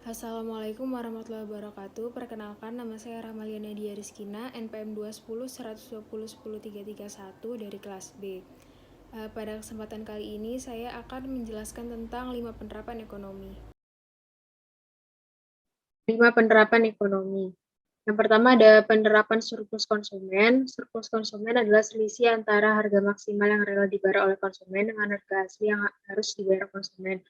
Assalamualaikum warahmatullahi wabarakatuh. Perkenalkan, nama saya Rahmalia Nadia Rizkina, NPM 210 120 10 331 dari kelas B. Pada kesempatan kali ini, saya akan menjelaskan tentang 5 penerapan ekonomi. 5 penerapan ekonomi. Yang pertama ada penerapan surplus konsumen. Surplus konsumen adalah selisih antara harga maksimal yang rela dibayar oleh konsumen dengan harga asli yang harus dibayar konsumen.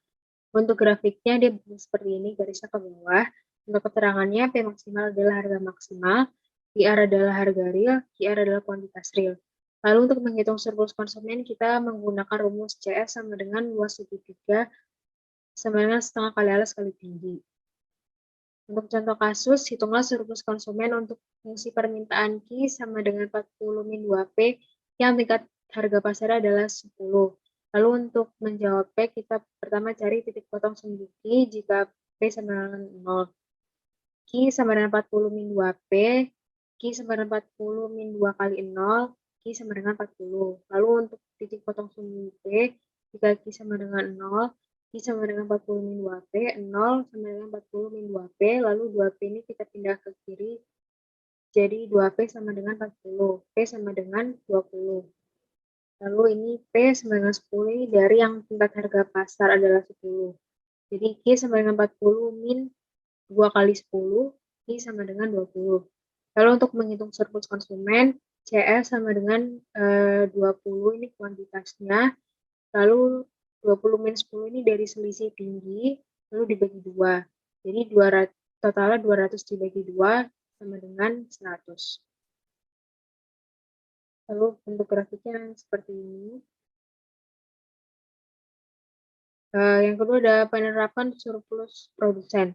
Untuk grafiknya dia seperti ini, garisnya ke bawah. Untuk keterangannya, P maksimal adalah harga maksimal, QR adalah harga real, QR adalah kuantitas real. Lalu untuk menghitung surplus konsumen, kita menggunakan rumus CS sama dengan luas segitiga sama dengan setengah kali alas kali tinggi. Untuk contoh kasus, hitunglah surplus konsumen untuk fungsi permintaan Q sama dengan 40 min 2P yang tingkat harga pasar adalah 10. Lalu untuk menjawab P, kita pertama cari titik potong sumbu Q jika P sama dengan 0. Q sama dengan 40 min 2P, Q sama dengan 40 min 2 kali 0, Q sama dengan 40. Lalu untuk titik potong sumbu P, jika Q sama dengan 0, Q sama dengan 40 min 2P, 0 sama dengan 40 min 2P, lalu 2P ini kita pindah ke kiri, jadi 2P sama dengan 40, P sama dengan 20. Lalu ini P sama dengan 10 ini dari yang tingkat harga pasar adalah 10. Jadi Q sama dengan 40 min 2 kali 10, Q sama dengan 20. Lalu untuk menghitung surplus konsumen, CS sama dengan 20 ini kuantitasnya, lalu 20 min 10 ini dari selisih tinggi, lalu dibagi 2. Jadi totalnya 200 dibagi 2 sama dengan 100. Lalu bentuk grafiknya seperti ini. Yang kedua ada penerapan surplus produsen.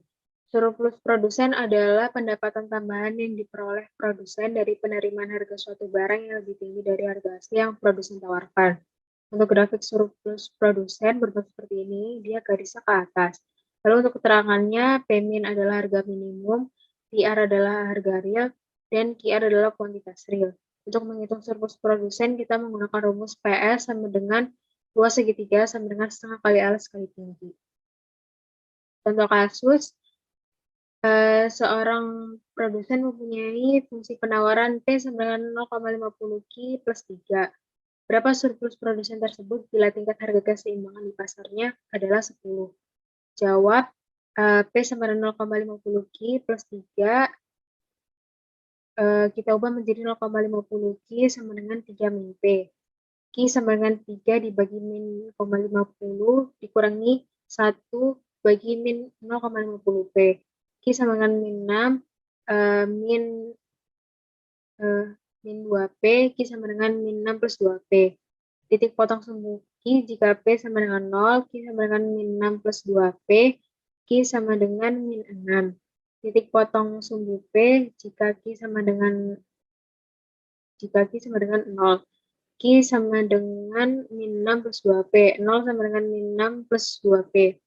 Surplus produsen adalah pendapatan tambahan yang diperoleh produsen dari penerimaan harga suatu barang yang lebih tinggi dari harga asli yang produsen tawarkan. Untuk grafik surplus produsen berbentuk seperti ini, dia garisnya ke atas. Lalu untuk keterangannya, P-min adalah harga minimum, PR adalah harga real, dan QR adalah kuantitas real. Untuk menghitung surplus produsen, kita menggunakan rumus PS sama dengan luas segitiga sama dengan setengah kali alas kali tinggi. Contoh kasus, seorang produsen mempunyai fungsi penawaran P sama dengan 0,50 Q plus 3. Berapa surplus produsen tersebut bila tingkat harga keseimbangan di pasarnya adalah 10? Jawab, P sama dengan 0,50 Q plus 3, kita ubah menjadi 0,50 Q sama dengan 3 min P. Q sama dengan 3 dibagi min 0,50 dikurangi 1 bagi min 0,50 P. Q sama dengan min 6, min 2P, Q sama dengan min 6 plus 2P. Titik potong sumbu Q jika P sama dengan 0, Q sama dengan min 6 plus 2P, Q sama dengan min 6. Titik potong sumbu P jika Q sama dengan 0. Q sama dengan min 6 plus 2P. 0 sama dengan min 6 plus 2P.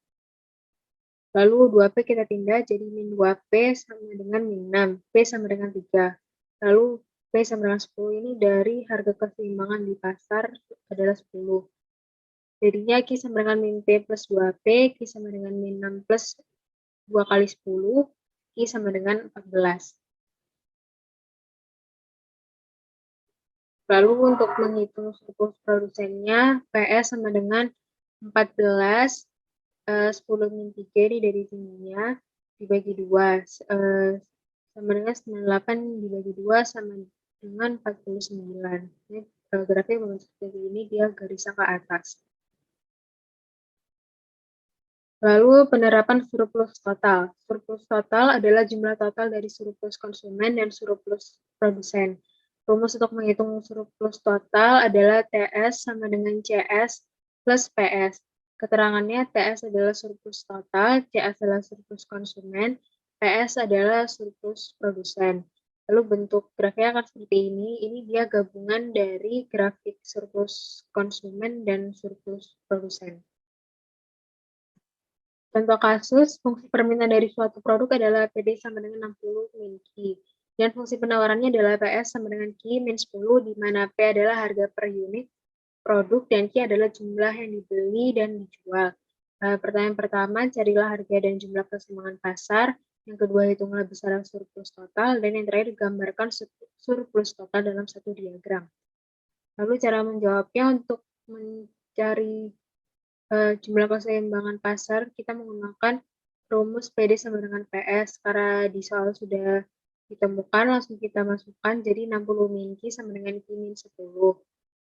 Lalu 2P kita pindah jadi min 2P sama dengan min 6. P sama dengan 3. Lalu P sama dengan 10 ini dari harga keseimbangan di pasar adalah 10. Jadinya Q sama dengan min P plus 2P, Q sama dengan min 6 plus 2 kali 10, Q sama dengan 14. Lalu untuk menghitung surplus produsennya, PS sama dengan 14, 10 min 3 ini dari tingginya, dibagi 2. Sama dengan 98 dibagi 2 sama dengan 49. Ini grafiknya membentuk seperti ini, dia garisnya ke atas. Lalu penerapan surplus total. Surplus total adalah jumlah total dari surplus konsumen dan surplus produsen. Rumus untuk menghitung surplus total adalah TS sama dengan CS plus PS. Keterangannya TS adalah surplus total, CS adalah surplus konsumen, PS adalah surplus produsen. Lalu bentuk grafiknya akan seperti ini. Ini dia gabungan dari grafik surplus konsumen dan surplus produsen. Contoh kasus, fungsi permintaan dari suatu produk adalah PD sama dengan 60 min Q. Dan fungsi penawarannya adalah PS sama dengan Q min 10, di mana P adalah harga per unit produk dan Q adalah jumlah yang dibeli dan dijual. Pertanyaan pertama, carilah harga dan jumlah keseimbangan pasar. Yang kedua, hitunglah besaran surplus total. Dan yang terakhir, gambarkan surplus total dalam satu diagram. Lalu cara menjawabnya untuk mencari jumlah keseimbangan pasar, kita menggunakan rumus PD sama dengan PS. Karena di soal sudah ditemukan, langsung kita masukkan. Jadi 60 min Q sama dengan Q min 10.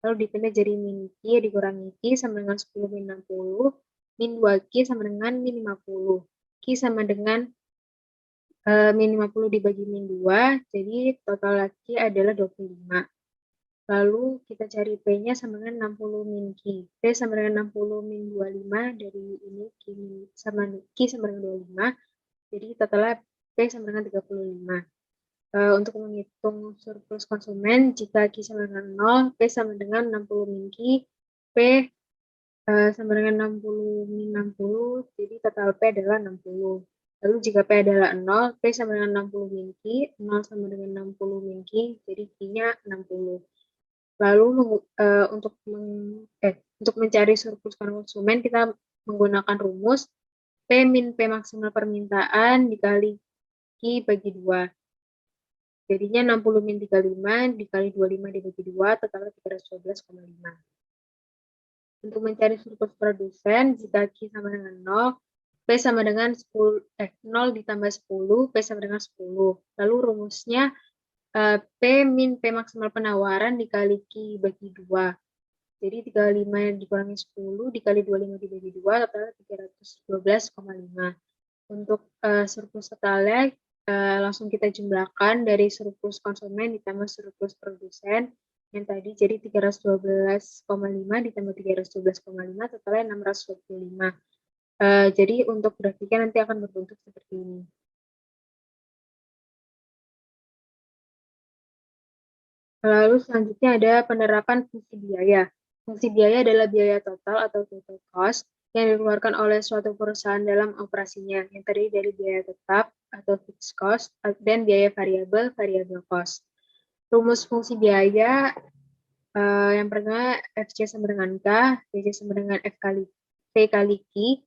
Lalu dipindah jadi min Q dikurangi Q sama dengan 10 min 60. Min 2Q sama dengan min 50. Q sama dengan min 50 dibagi min 2, jadi total Q adalah 25. Lalu kita cari P-nya sama dengan 60 min Q. P sama dengan 60 min 25, dari ini Q sama dengan 25, jadi totalnya P sama dengan 35. Untuk menghitung surplus konsumen, jika Q sama dengan 0, P sama dengan 60 min Q, P sama dengan 60 min 60, jadi total P adalah 60. Lalu jika P adalah 0, P sama dengan 60 min Q, 0 sama dengan 60 min Q, jadi Q-nya 60. Lalu untuk mencari surplus konsumen, kita menggunakan rumus P min P maksimal permintaan dikali Q bagi 2. Jadinya 60 min 35 dikali 25 dibagi 2, totalnya 312,5. Untuk mencari surplus produsen, jika Q sama dengan 0, P sama dengan 0 ditambah 10, P sama dengan 10. Lalu rumusnya P min P maksimal penawaran dikali Q bagi 2. Jadi 35 dikurangi 10 dikali 25 dibagi 2, totalnya 312,5. Untuk surplus totalnya, langsung kita jumlahkan dari surplus konsumen ditambah surplus produsen yang tadi, jadi 312,5 ditambah 312,5, totalnya 625. Jadi untuk grafiknya nanti akan berbentuk seperti ini. Lalu selanjutnya ada penerapan fungsi biaya. Fungsi biaya adalah biaya total atau total cost yang dikeluarkan oleh suatu perusahaan dalam operasinya, yang terdiri dari biaya tetap atau fixed cost dan biaya variabel, variable cost. Rumus fungsi biaya yang pertama FC sama dengan K, TC sama dengan F kali P kali Q,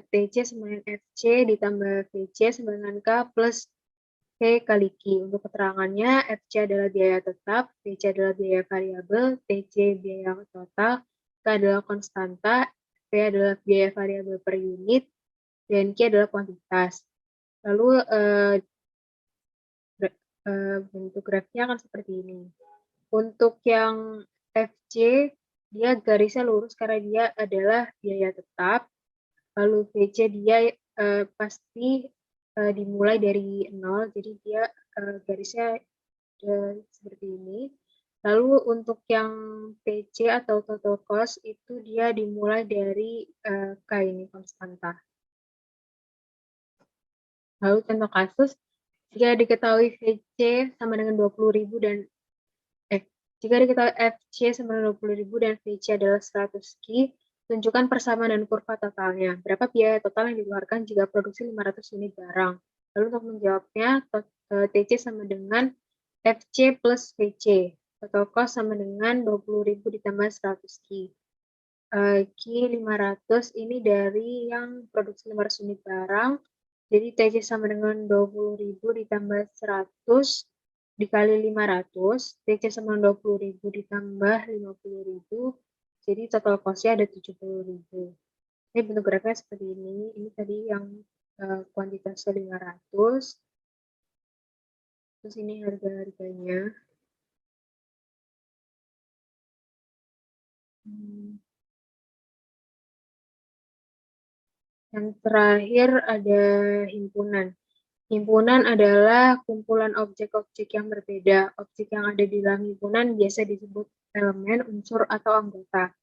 TC sama dengan FC ditambah VC sama dengan K plus P kali Q. Untuk keterangannya, FC adalah biaya tetap, VC adalah biaya variabel, TC biaya total, K adalah konstanta, P adalah biaya variabel per unit, dan Q adalah kuantitas. Lalu bentuk grafiknya akan seperti ini. Untuk yang FC, dia garisnya lurus karena dia adalah biaya tetap. Lalu VC dia pasti dimulai dari 0, jadi dia garisnya seperti ini. Lalu untuk yang TC atau total cost itu dia dimulai dari K ini, konstanta. Lalu contoh kasus, jika diketahui VC sama dengan 20.000 dan jika diketahui FC sama dengan 20.000 dan VC adalah 100 Q, tunjukkan persamaan dan kurva totalnya. Berapa biaya total yang dikeluarkan jika produksi 500 unit barang? Lalu untuk menjawabnya, TC sama dengan FC plus VC. Total cost sama dengan 20.000 ditambah 100 Q. Q 500 ini dari yang produksi 500 unit barang. Jadi TC sama dengan 20.000 ditambah 100 dikali 500, TC sama 20.000 ditambah 50.000, jadi total cost-nya ada 70.000. Ini bentuk grafiknya seperti ini. Ini tadi yang kuantitasnya 500. Terus ini harga-harganya. Yang terakhir ada himpunan. Himpunan adalah kumpulan objek-objek yang berbeda. Objek yang ada di dalam himpunan biasa disebut elemen, unsur, atau anggota.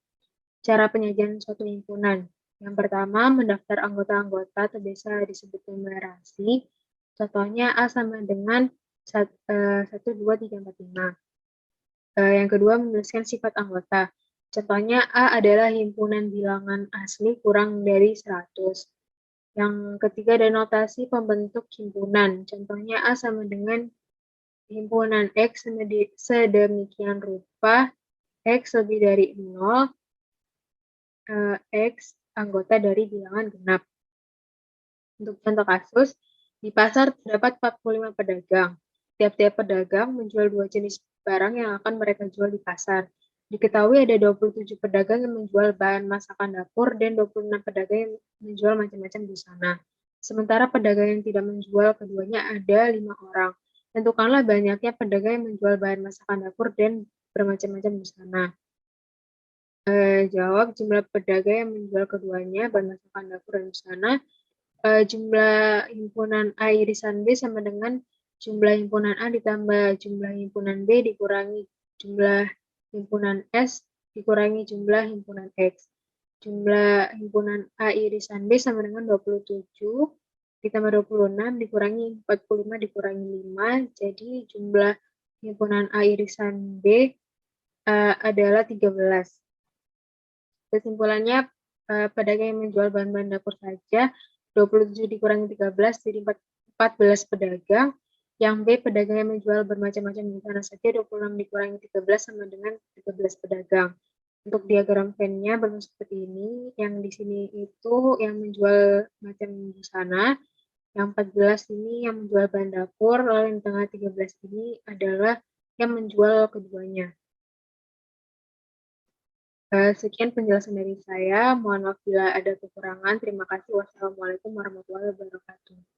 Cara penyajian suatu himpunan. Yang pertama, mendaftar anggota-anggota atau biasa disebut numerasi. Contohnya A sama dengan 1, 2, 3, 4, 5. Yang kedua, menuliskan sifat anggota. Contohnya A adalah himpunan bilangan asli kurang dari 100. Yang ketiga ada notasi pembentuk himpunan. Contohnya A sama dengan himpunan X sedemikian rupa X lebih dari 0, X anggota dari bilangan genap. Untuk contoh kasus, di pasar terdapat 45 pedagang. Tiap-tiap pedagang menjual 2 jenis barang yang akan mereka jual di pasar. Diketahui ada 27 pedagang yang menjual bahan masakan dapur dan 26 pedagang yang menjual macam-macam busana. Sementara pedagang yang tidak menjual keduanya ada 5 orang. Tentukanlah banyaknya pedagang yang menjual bahan masakan dapur dan bermacam-macam busana. Jawab jumlah pedagang yang menjual keduanya, bahan masakan dapur dan busana. Jumlah himpunan A irisan B sama dengan jumlah himpunan A ditambah jumlah himpunan B dikurangi jumlah himpunan S dikurangi jumlah himpunan X. Jumlah himpunan A irisan B sama dengan 27 ditambah 26 dikurangi 45 dikurangi 5. Jadi jumlah himpunan A irisan B adalah 13. Kesimpulannya, pedagang yang menjual bahan-bahan dapur saja 27 dikurangi 13 jadi 14 pedagang. Yang B, pedagang yang menjual bermacam-macam busana saja 26 dikurangi 13 sama dengan 13 pedagang. Untuk diagram Venn-nya berbentuk seperti ini. Yang di sini itu yang menjual macam busana. Yang 14 ini yang menjual bahan dapur, lalu yang tengah 13 ini adalah yang menjual keduanya. Sekian penjelasan dari saya. Mohon maaf bila ada kekurangan. Terima kasih. Wassalamualaikum warahmatullahi wabarakatuh.